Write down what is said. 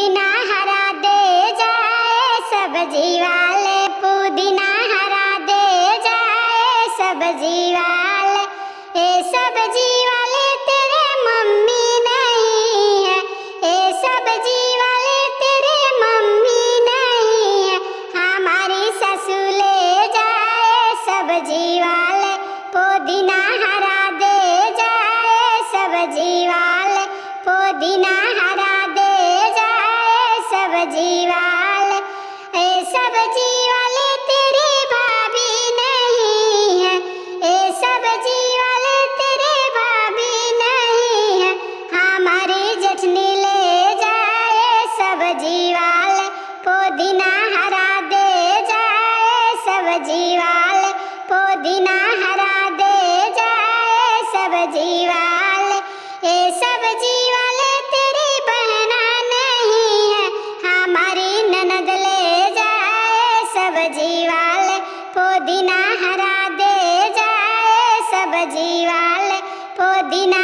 पुदीना हरा दे जाए सब्जी वाले, पुदीना हरा दे जाए सब्जी वाले। ए सब्जी वाले तेरे मम्मी नहीं है, ए सब्जी वाले तेरे मम्मी नहीं है, हमारी सासू ले जाए सब्जी वाले, पुदीना हरा दे जाए सब्जी वाले, पुदीना हरा दे जाए सब्जी वाले। ए सब्जी वाले तेरी भाभी नहीं है, ए सब्जी वाले तेरे भाभी नहीं है, हमारी जेठनी ले जाए सब्जी वाले, पुदीना हरा दे जाए सब्जी वाले, पुदीना हरा दे जाए सब्जी वाले। ए सब्जी वाले तेरी बहना नहीं है, हमारी ननद ले जाए सब्जी वाले, पुदीना हरा दे जाए सब्जी वाले, पुदीना